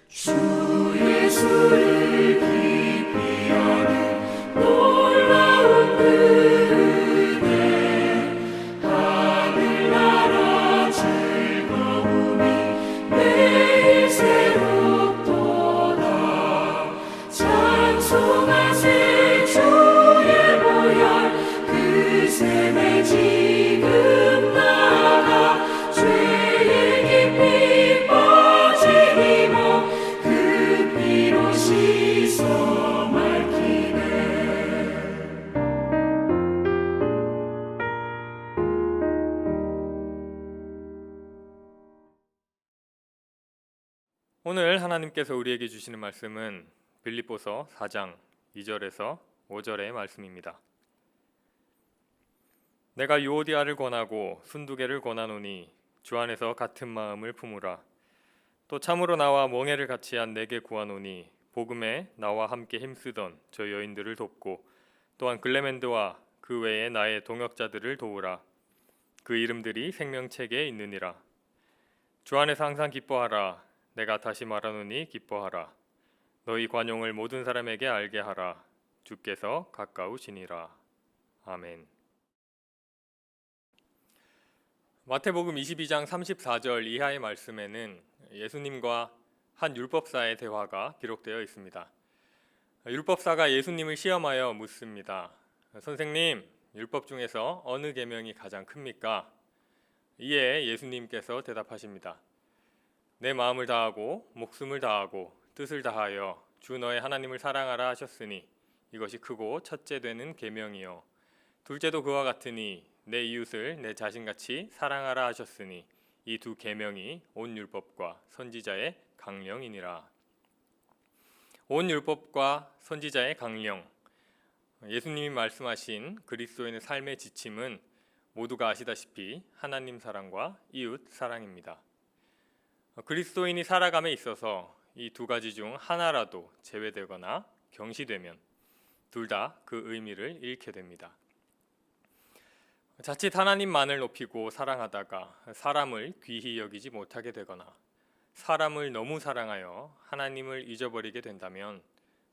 주 예수를 깊이 아는 놀라운 은혜, 하늘나라 즐거움이 매일 새롭도다. 찬송하세 주의 보혈, 그 샘에 지금 나가 죄의 깊이 빠지니 그 피로 씻어 맑히네. 오늘 하나님께서 우리에게 주시는 말씀은 빌립보서 4장 2절에서 5절의 말씀입니다. 내가 유오디아를 권하고 순두개를 권하노니 주 안에서 같은 마음을 품으라. 또 참으로 나와 멍에를 같이 한 내게 구하노니 복음에 나와 함께 힘쓰던 저 여인들을 돕고 또한 글레멘드와 그 외에 나의 동역자들을 도우라. 그 이름들이 생명책에 있느니라. 주 안에서 항상 기뻐하라. 내가 다시 말하노니 기뻐하라. 너희 관용을 모든 사람에게 알게 하라. 주께서 가까우시니라. 아멘. 마태복음 22장 34절 이하의 말씀에는 예수님과 한 율법사의 대화가 기록되어 있습니다. 율법사가 예수님을 시험하여 묻습니다. 선생님, 율법 중에서 어느 계명이 가장 큽니까? 이에 예수님께서 대답하십니다. 내 마음을 다하고 목숨을 다하고 뜻을 다하여 주 너의 하나님을 사랑하라 하셨으니 이것이 크고 첫째 되는 계명이요. 둘째도 그와 같으니 내 이웃을 내 자신같이 사랑하라 하셨으니 이 두 계명이 온 율법과 선지자의 강령이니라. 온 율법과 선지자의 강령, 예수님이 말씀하신 그리스도인의 삶의 지침은 모두가 아시다시피 하나님 사랑과 이웃 사랑입니다. 그리스도인이 살아감에 있어서 이 두 가지 중 하나라도 제외되거나 경시되면 둘 다 그 의미를 잃게 됩니다. 자칫 하나님만을 높이고 사랑하다가 사람을 귀히 여기지 못하게 되거나 사람을 너무 사랑하여 하나님을 잊어버리게 된다면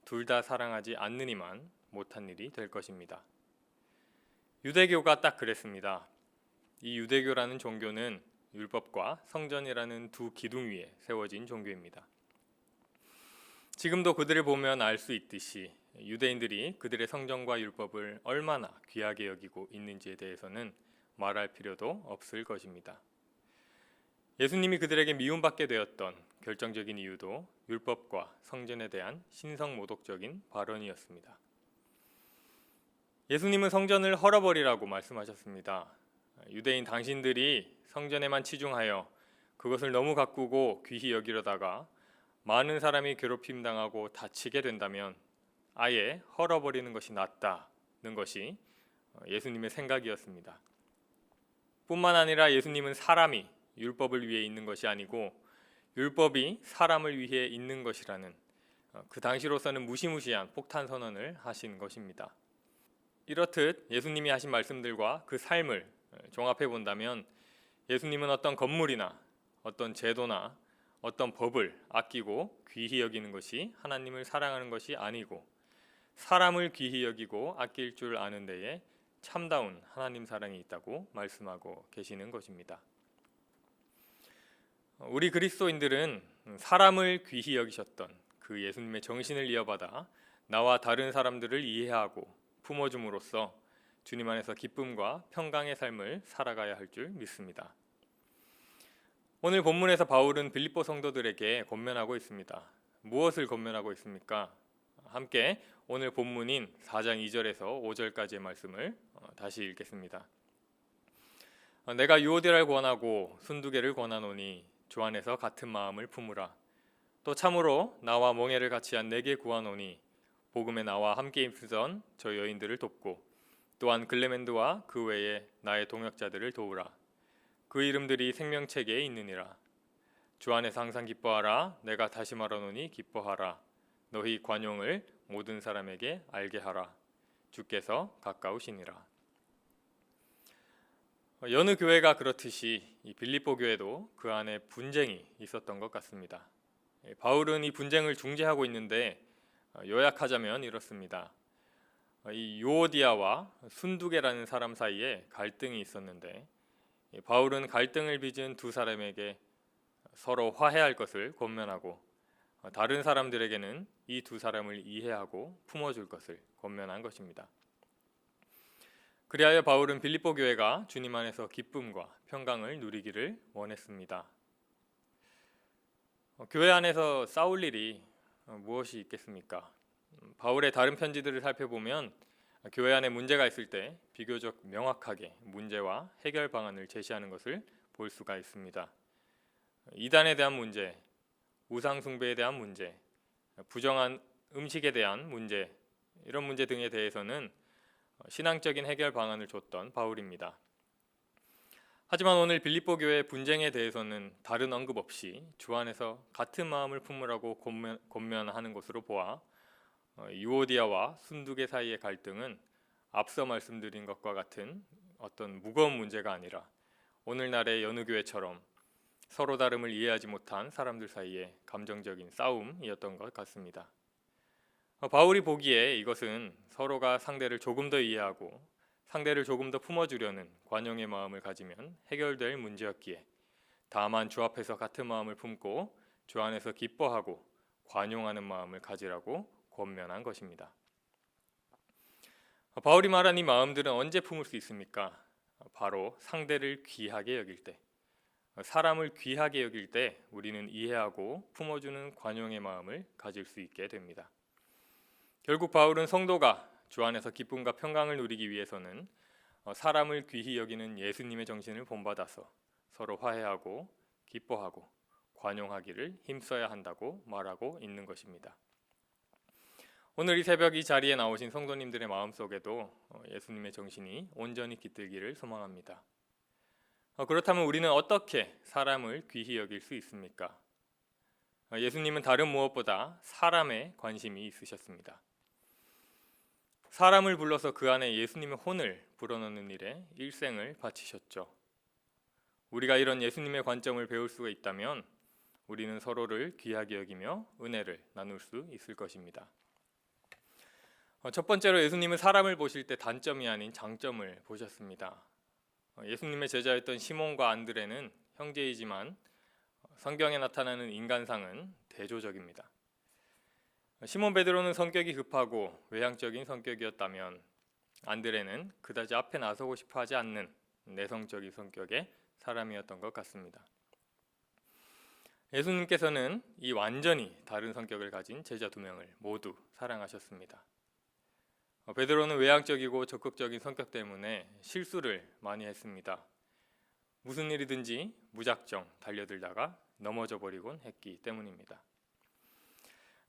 둘 다 사랑하지 않느니만 못한 일이 될 것입니다. 유대교가 딱 그랬습니다. 이 유대교라는 종교는 율법과 성전이라는 두 기둥 위에 세워진 종교입니다. 지금도 그들을 보면 알 수 있듯이 유대인들이 그들의 성전과 율법을 얼마나 귀하게 여기고 있는지에 대해서는 말할 필요도 없을 것입니다. 예수님이 그들에게 미움받게 되었던 결정적인 이유도 율법과 성전에 대한 신성모독적인 발언이었습니다. 예수님은 성전을 헐어버리라고 말씀하셨습니다. 유대인 당신들이 성전에만 치중하여 그것을 너무 가꾸고 귀히 여기려다가 많은 사람이 괴롭힘 당하고 다치게 된다면 아예 헐어버리는 것이 낫다는 것이 예수님의 생각이었습니다. 뿐만 아니라 예수님은 사람이 율법을 위해 있는 것이 아니고 율법이 사람을 위해 있는 것이라는 그 당시로서는 무시무시한 폭탄 선언을 하신 것입니다. 이렇듯 예수님이 하신 말씀들과 그 삶을 종합해 본다면 예수님은 어떤 건물이나 어떤 제도나 어떤 법을 아끼고 귀히 여기는 것이 하나님을 사랑하는 것이 아니고 사람을 귀히 여기고 아낄 줄 아는 데에 참다운 하나님 사랑이 있다고 말씀하고 계시는 것입니다. 우리 그리스도인들은 사람을 귀히 여기셨던 그 예수님의 정신을 이어받아 나와 다른 사람들을 이해하고 품어줌으로써 주님 안에서 기쁨과 평강의 삶을 살아가야 할 줄 믿습니다. 오늘 본문에서 바울은 빌립보 성도들에게 권면하고 있습니다. 무엇을 권면하고 있습니까? 함께 오늘 본문인 4장 2절에서 5절까지의 말씀을 다시 읽겠습니다. 내가 유오디아를 권하고 순두개를 권하노니 주 안에서 같은 마음을 품으라. 또 참으로 나와 멍에를 같이 한 내게 구하노니 복음에 나와 함께 힘쓰던 저 여인들을 돕고 또한 글레멘드와 그 외에 나의 동역자들을 도우라. 그 이름들이 생명책에 있느니라. 주 안에서 항상 기뻐하라. 내가 다시 말하노니 기뻐하라. 너희 관용을 모든 사람에게 알게 하라. 주께서 가까우시니라. 여느 교회가 그렇듯이 이 빌립보 교회도 그 안에 분쟁이 있었던 것 같습니다. 바울은 이 분쟁을 중재하고 있는데 요약하자면 이렇습니다. 이 유오디아와 순두계라는 사람 사이에 갈등이 있었는데 바울은 갈등을 빚은 두 사람에게 서로 화해할 것을 권면하고 다른 사람들에게는 이 두 사람을 이해하고 품어줄 것을 권면한 것입니다. 그리하여 바울은 빌립보 교회가 주님 안에서 기쁨과 평강을 누리기를 원했습니다. 교회 안에서 싸울 일이 무엇이 있겠습니까? 바울의 다른 편지들을 살펴보면 교회 안에 문제가 있을 때 비교적 명확하게 문제와 해결 방안을 제시하는 것을 볼 수가 있습니다. 이단에 대한 문제, 우상 숭배에 대한 문제, 부정한 음식에 대한 문제, 이런 문제 등에 대해서는 신앙적인 해결 방안을 줬던 바울입니다. 하지만 오늘 빌립보 교회의 분쟁에 대해서는 다른 언급 없이 주 안에서 같은 마음을 품으라고 권면하는 것으로 보아 유오디아와 순두계 사이의 갈등은 앞서 말씀드린 것과 같은 어떤 무거운 문제가 아니라 오늘날의 여느 교회처럼 서로 다름을 이해하지 못한 사람들 사이의 감정적인 싸움이었던 것 같습니다. 바울이 보기에 이것은 서로가 상대를 조금 더 이해하고 상대를 조금 더 품어주려는 관용의 마음을 가지면 해결될 문제였기에 다만 주 앞에서 같은 마음을 품고 주 안에서 기뻐하고 관용하는 마음을 가지라고 권면한 것입니다. 바울이 말한 이 마음들은 언제 품을 수 있습니까? 바로 상대를 귀하게 여길 때, 사람을 귀하게 여길 때 우리는 이해하고 품어주는 관용의 마음을 가질 수 있게 됩니다. 결국 바울은 성도가 주 안에서 기쁨과 평강을 누리기 위해서는 사람을 귀히 여기는 예수님의 정신을 본받아서 서로 화해하고 기뻐하고 관용하기를 힘써야 한다고 말하고 있는 것입니다. 오늘 이 새벽 이 자리에 나오신 성도님들의 마음속에도 예수님의 정신이 온전히 깃들기를 소망합니다. 그렇다면 우리는 어떻게 사람을 귀히 여길 수 있습니까? 예수님은 다른 무엇보다 사람에 관심이 있으셨습니다. 사람을 불러서 그 안에 예수님의 혼을 불어넣는 일에 일생을 바치셨죠. 우리가 이런 예수님의 관점을 배울 수가 있다면 우리는 서로를 귀하게 여기며 은혜를 나눌 수 있을 것입니다. 첫 번째로 예수님은 사람을 보실 때 단점이 아닌 장점을 보셨습니다. 예수님의 제자였던 시몬과 안드레는 형제이지만 성경에 나타나는 인간상은 대조적입니다. 시몬 베드로는 성격이 급하고 외향적인 성격이었다면 안드레는 그다지 앞에 나서고 싶어 하지 않는 내성적인 성격의 사람이었던 것 같습니다. 예수님께서는 이 완전히 다른 성격을 가진 제자 두 명을 모두 사랑하셨습니다. 베드로는 외향적이고 적극적인 성격 때문에 실수를 많이 했습니다. 무슨 일이든지 무작정 달려들다가 넘어져 버리곤 했기 때문입니다.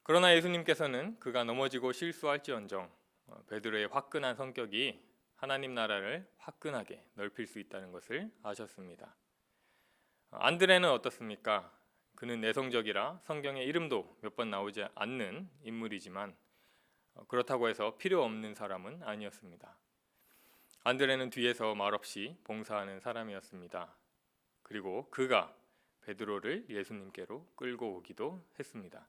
그러나 예수님께서는 그가 넘어지고 실수할지언정 베드로의 화끈한 성격이 하나님 나라를 화끈하게 넓힐 수 있다는 것을 아셨습니다. 안드레는 어떻습니까? 그는 내성적이라 성경에 이름도 몇 번 나오지 않는 인물이지만 그렇다고 해서 필요 없는 사람은 아니었습니다. 안드레는 뒤에서 말없이 봉사하는 사람이었습니다. 그리고 그가 베드로를 예수님께로 끌고 오기도 했습니다.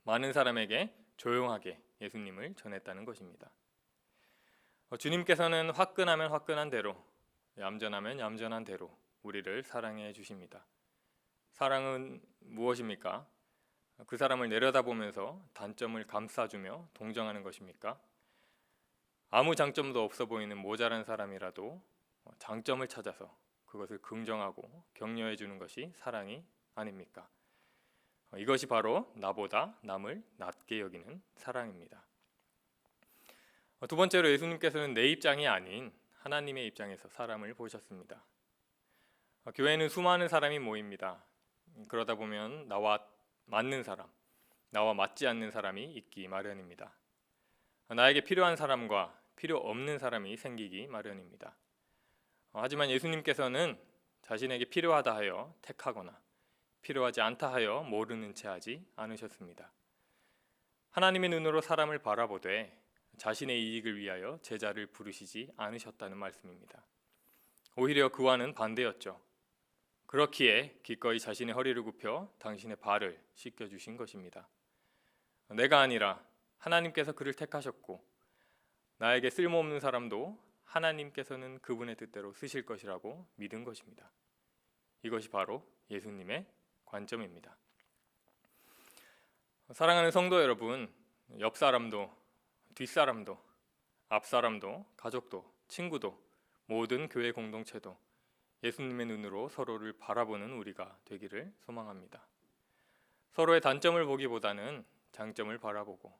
많은 사람에게 조용하게 예수님을 전했다는 것입니다. 주님께서는 화끈하면 화끈한 대로, 얌전하면 얌전한 대로 우리를 사랑해 주십니다. 사랑은 무엇입니까? 그 사람을 내려다보면서 단점을 감싸주며 동정하는 것입니까? 아무 장점도 없어 보이는 모자란 사람이라도 장점을 찾아서 그것을 긍정하고 격려해 주는 것이 사랑이 아닙니까? 이것이 바로 나보다 남을 낮게 여기는 사랑입니다. 두 번째로 예수님께서는 내 입장이 아닌 하나님의 입장에서 사람을 보셨습니다. 교회는 수많은 사람이 모입니다. 그러다 보면 나와 맞는 사람, 나와 맞지 않는 사람이 있기 마련입니다. 나에게 필요한 사람과 필요 없는 사람이 생기기 마련입니다. 하지만 예수님께서는 자신에게 필요하다 하여 택하거나 필요하지 않다 하여 모르는 채 하지 않으셨습니다. 하나님의 눈으로 사람을 바라보되 자신의 이익을 위하여 제자를 부르시지 않으셨다는 말씀입니다. 오히려 그와는 반대였죠. 그렇기에 기꺼이 자신의 허리를 굽혀 당신의 발을 씻겨주신 것입니다. 내가 아니라 하나님께서 그를 택하셨고 나에게 쓸모없는 사람도 하나님께서는 그분의 뜻대로 쓰실 것이라고 믿은 것입니다. 이것이 바로 예수님의 관점입니다. 사랑하는 성도 여러분, 옆 사람도, 뒷 사람도, 앞 사람도, 가족도, 친구도, 모든 교회 공동체도 예수님의 눈으로 서로를 바라보는 우리가 되기를 소망합니다. 서로의 단점을 보기보다는 장점을 바라보고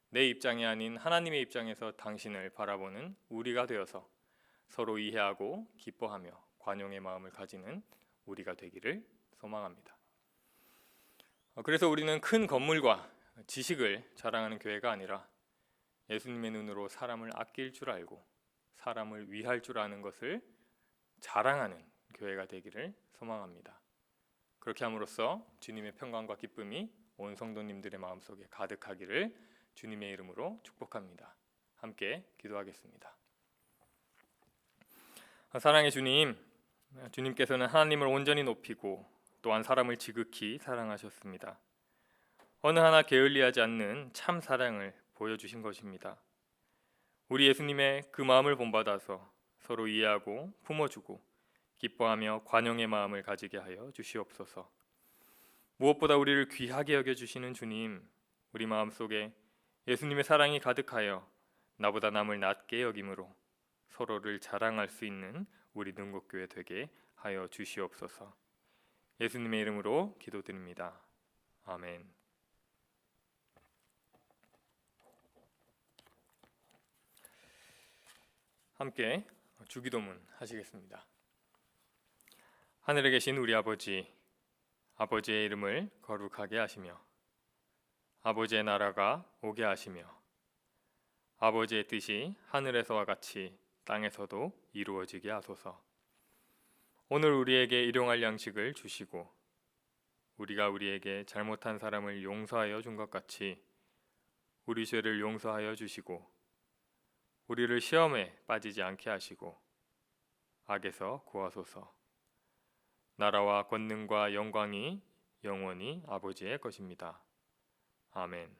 내 입장이 아닌 하나님의 입장에서 당신을 바라보는 우리가 되어서 서로 이해하고 기뻐하며 관용의 마음을 가지는 우리가 되기를 소망합니다. 그래서 우리는 큰 건물과 지식을 자랑하는 교회가 아니라 예수님의 눈으로 사람을 아낄 줄 알고 사람을 위할 줄 아는 것을 자랑하는 교회가 되기를 소망합니다. 그렇게 함으로써 주님의 평강과 기쁨이 온 성도님들의 마음속에 가득하기를 주님의 이름으로 축복합니다. 함께 기도하겠습니다. 사랑의 주님, 주님께서는 하나님을 온전히 높이고 또한 사람을 지극히 사랑하셨습니다. 어느 하나 게을리하지 않는 참 사랑을 보여주신 것입니다. 우리 예수님의 그 마음을 본받아서 서로 이해하고 품어주고 기뻐하며 관용의 마음을 가지게 하여 주시옵소서. 무엇보다 우리를 귀하게 여겨주시는 주님, 우리 마음속에 예수님의 사랑이 가득하여 나보다 남을 낮게 여김으로 서로를 자랑할 수 있는 우리 능곡교회 되게 하여 주시옵소서. 예수님의 이름으로 기도드립니다. 아멘. 함께 주기도문 하시겠습니다. 하늘에 계신 우리 아버지, 아버지의 이름을 거룩하게 하시며 아버지의 나라가 오게 하시며 아버지의 뜻이 하늘에서와 같이 땅에서도 이루어지게 하소서. 오늘 우리에게 일용할 양식을 주시고 우리가 우리에게 잘못한 사람을 용서하여 준 것 같이 우리 죄를 용서하여 주시고 우리를 시험에 빠지지 않게 하시고 악에서 구하소서. 나라와 권능과 영광이 영원히 아버지의 것입니다. 아멘.